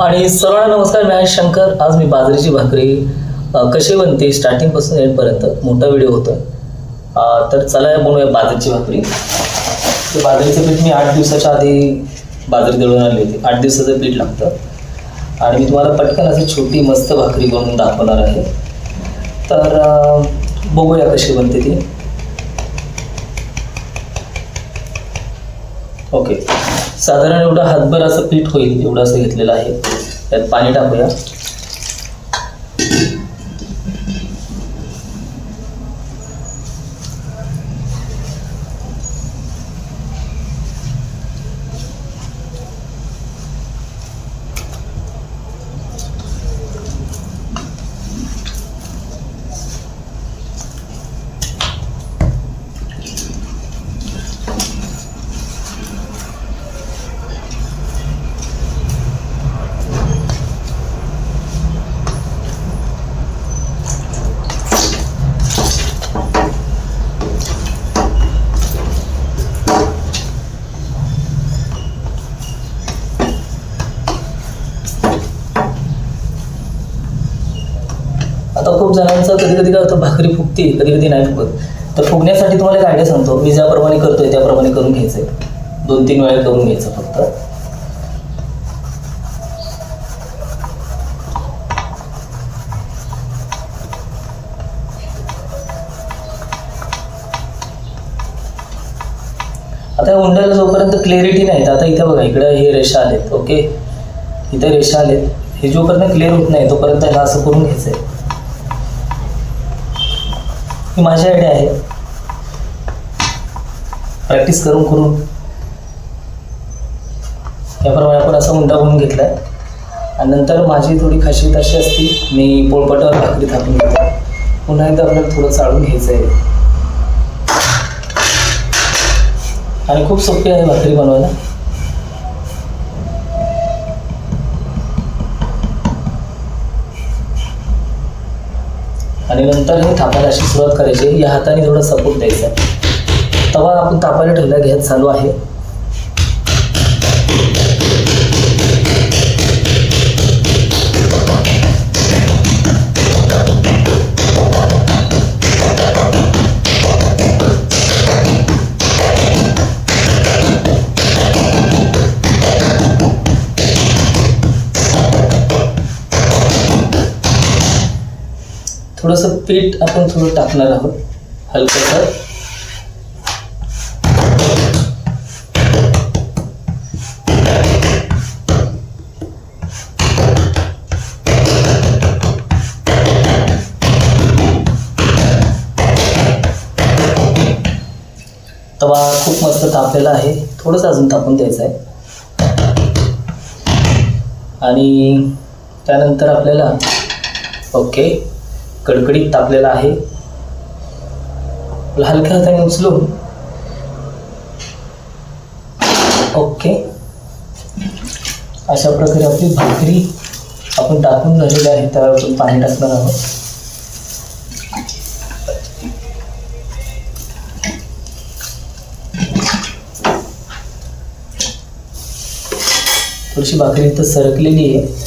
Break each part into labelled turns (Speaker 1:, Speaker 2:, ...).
Speaker 1: आणि सर्वांना नमस्कार. मी आहे शंकर. आज मी बाजरीची भाकरी कशी बनते स्टार्टिंगपासून एंडपर्यंत मोठा व्हिडिओ होतो. तर चला बनवूया बाजरीची भाकरी. तर बाजरीचं पीठ मी 8 दिवसाच्या आधी बाजरी दळून आणली होती. 8 दिवसाचं पीठ लागतं आणि मी तुम्हाला पटकन अशी छोटी मस्त भाकरी बनवून दाखवणार आहे. तर बघूया कशी बनते ती. ओके, साधारण एवढं हातभर असं पीठ होईल एवढं असं घेतलेलं आहे. त्यात पाणी टाकूया. आता खूप जणांचं कधी कधी काय होतं, भाकरी फुगते, कधी कधी नाही फुगत. तर फुगण्यासाठी तुम्हाला एक आयडिया सांगतो. मी ज्याप्रमाणे करतोय त्याप्रमाणे करून घ्यायचंय. 2-3 वेळा करून घ्यायचं फक्त. आता उंडायला जोपर्यंत क्लिअरिटी नाही, तर आता इथे बघा, इकडे हे रेषा आलेत. ओके, इथे रेषा आलेत. हे जोपर्यंत क्लिअर होत नाही तोपर्यंत ह्याला असं करून घ्यायचंय. ही माझी आयडिया आहे. प्रॅक्टिस करून करून याप्रमाणे आपण असा उंडा बनवून घेतलाय. आणि नंतर माझी थोडी खासियत अशी असते, मी पोळपाटावर भाकरी थापून घेतो. पुन्हा एकदा आपल्याला थोडं चाळून घ्यायचं आहे. आणि खूप सोपी आहे भाकरी बनवायला. आणि नंतर हे थापायला अशी सुरुवात करायची. या हाताने थोडा सपोर्ट द्यायचा. तवा आपण तापायला ठेवला, गॅस चालू आहे. थोडंसं पीठ आपण थोडं टाकणार आहोत, हलकंसं. तवा खूप मस्त तापलेला आहे. थोडंसं अजून तापून द्यायचं आहे. आणि त्यानंतर आपल्याला ओके कडकडीत तापलेला आहे. हलक्या हाताने उचलून ओके अशा प्रकारे आपली भाकरी आपण टाकून झालेली आहे. त्यावर आपण पाणी टाकणार आहोत. थोडीशी भाकरी इथं सरकलेली आहे.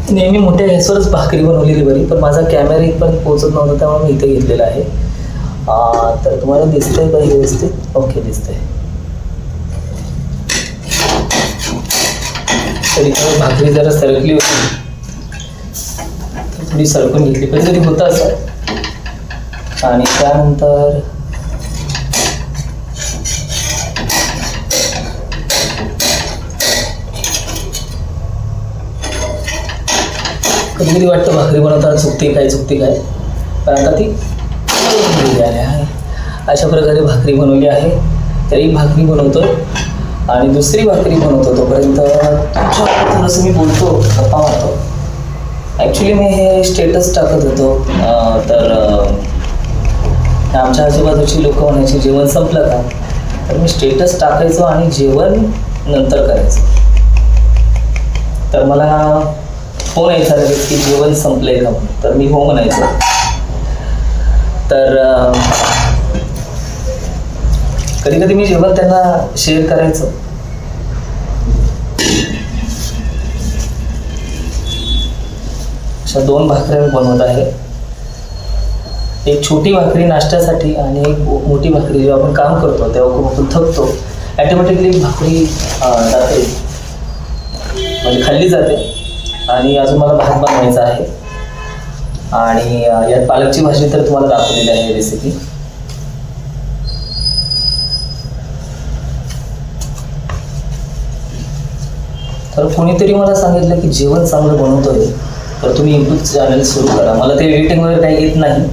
Speaker 1: नेहमी मोठ्या गॅसवरच भाकरी बनवलेली बरी, पण माझा कॅमेरा इथपर्यंत पोहोचत नव्हता, त्यामुळे मी इथे घेतलेला आहे. तर तुम्हाला दिसतंय का व्यवस्थित? ओके, दिसतंय. तर इथे भाकरी जरा सरकली होती, थोडी सरकून घेतली. कधी कधी होतं असं. आणि त्यानंतर कधी कधी वाटतं भाकरी बनवताना चुकते काय, पण आता ती आहे. अशा प्रकारे भाकरी बनवली आहे. तरी भाकरी बनवतोय आणि दुसरी भाकरी बनवतो तोपर्यंत थोडंसं मी बोलतो, गप्पा मारतो. ॲक्च्युली मी हे स्टेटस टाकत होतो, तर आमच्या आजूबाजूची लोक म्हणायची जेवण संपलं का. तर मी स्टेटस टाकायचो आणि जेवण नंतर करायचं. तर मला फोन यायचा लगेच की जेवण संपलंय का म्हणून. तर मी हो म्हणायचो. तर कधी कधी मी जेवण त्यांना शेअर करायचो. अशा 2 भाकऱ्या मी बनवत आहे. एक छोटी भाकरी नाश्त्यासाठी आणि एक मोठी भाकरी. जेव्हा आपण काम करतो तेव्हा खूप आपण थकतो, ॲटोमॅटिकली भाकरी जाते, म्हणजे खाल्ली जाते. आणि अजून मला भात बनवायचा आहे. आणि यात पालकची भाजी तर तुम्हाला दाखवलेली आहे रेसिपी. तर कोणीतरी मला सांगितलं की जेवण चांगलं बनवतोय तर तुम्ही यूट्यूब चॅनल सुरू करा. मला ते एडिटिंग वगैरे काही येत नाही,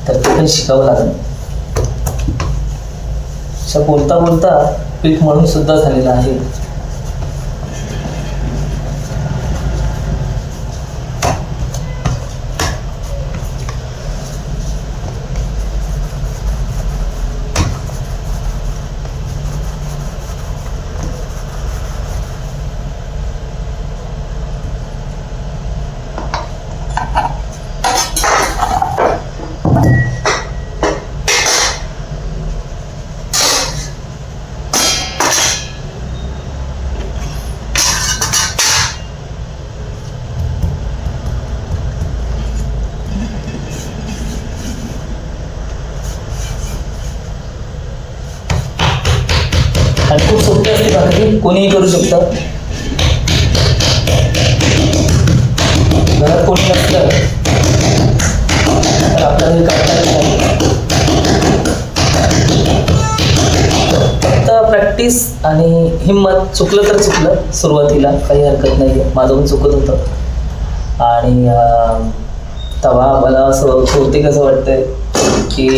Speaker 1: तर ते पण शिकावं लागेल. अशा बोलता बोलता पीठ मळून सुद्धा झालेलं आहे. आणि खूप सोपी असते भाकरी, कोणीही करू शकतं. घरात कोणी नसलं तर आपल्याला हे करता येत नाही. फक्त प्रॅक्टिस आणि हिंमत. चुकलं तर चुकलं सुरुवातीला, काही हरकत नाही आहे. माझं पण चुकत होतं. आणि तवा मला असं बहुतेक असं वाटतंय की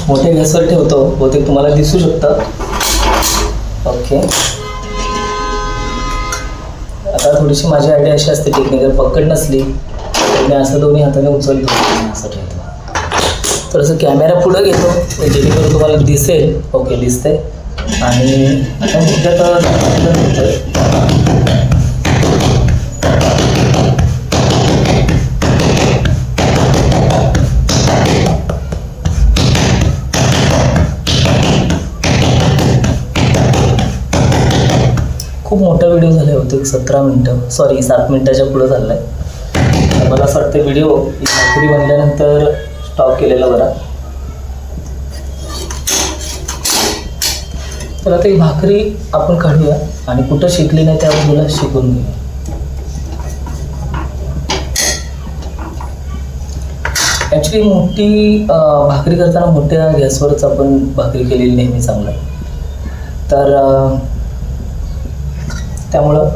Speaker 1: मोठ्या गॅसवर ठेवतो, बहुतेक तुम्हाला दिसू शकतं. ओके, आता थोडीशी माझी आयडिया अशी असते, टेक्निकल पकड नसली तर मी असं दोन्ही हाताने उचलतो, असं ठेवतो. थोडंसं कॅमेरा पुढं घेतो जेणेकरून तुम्हाला दिसेल. ओके, दिसतंय. आणि आता मुद्द्यात खूप मोठा व्हिडिओ झाला होता, 17 मिनटं, सॉरी 7 मिनटाच्या पुढं झाला आहे. मला असं वाटतं व्हिडिओ भाकरी बनल्यानंतर स्टॉप केलेला बरा. तर आता ही भाकरी आपण काढूया आणि कुठं शिकली नाही त्या बाजूला शिकून घेऊया. ॲक्च्युली मोठी भाकरी करताना मोठ्या गॅसवरच आपण भाकरी केलेली नेहमी चांगलं. तर त्यामुळं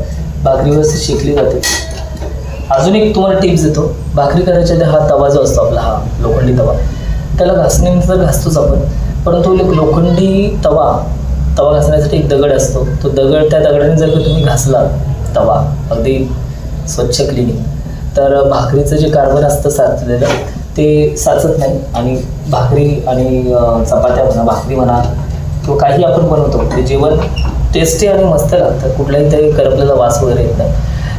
Speaker 1: भाकरी व्यवस्थित शिकली जाते. अजून एक तुम्हाला टिप्स देतो. भाकरी करायच्या आधी हा तवा जो असतो आपला, हा लोखंडी तवा, त्याला घासणीनंतर घासतोच आपण. परंतु लोखंडी तवा घासण्यासाठी एक दगड असतो. तो दगड, त्या दगडाने जर का तुम्ही घासला तवा अगदी स्वच्छ क्लिनिंग, तर भाकरीचं जे कार्बन असतं साचलेलं ते साचत नाही. आणि भाकरी आणि चपात्या म्हणा, भाकरी म्हणा, किंवा काही आपण बनवतो ते जेवण टेस्टी आणि मस्त लागतं. कुठलाही तरी करपलेला वास वगैरे येत नाही.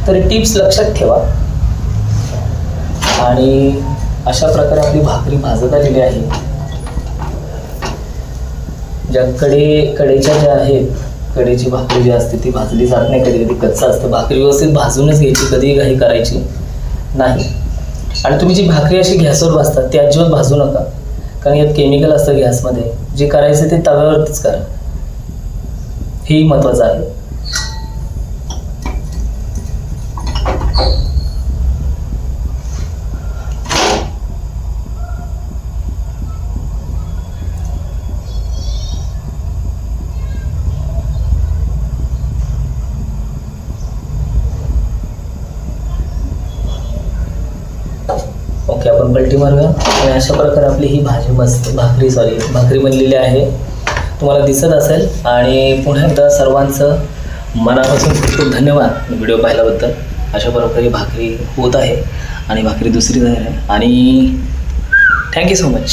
Speaker 1: तर टिप्स लक्षात ठेवा. आणि अशा प्रकारे आपली भाकरी भाजत आलेली आहे. ज्या कडेच्या ज्या आहेत, कडेची भाकरी जी असते ती भाजली जात नाही, कधी कधी कच्चं असतं. भाकरी व्यवस्थित भाजूनच घ्यायची, कधीही घाई करायची नाही. आणि तुम्ही जी भाकरी अशी गॅसवर भाजता ती अजिबात भाजू नका, कारण यात केमिकल असतं गॅसमध्ये. जे करायचं ते तव्यावरतीच करा, हेही महत्त्वाचं आहे. ओके, आपण पलटी मारूया. आणि अशा प्रकारे आपली ही भाकरी बनलेली आहे. तुम्हाला दिसत असेल. आणि पुन्हा एकदा सर्वांचं मनापासून खूप खूप धन्यवाद व्हिडिओ पाहिल्याबद्दल. अशा प्रकारे भाकरी होत आहे आणि भाकरी दुसरी तयार आहे. आणि थँक्यू सो मच.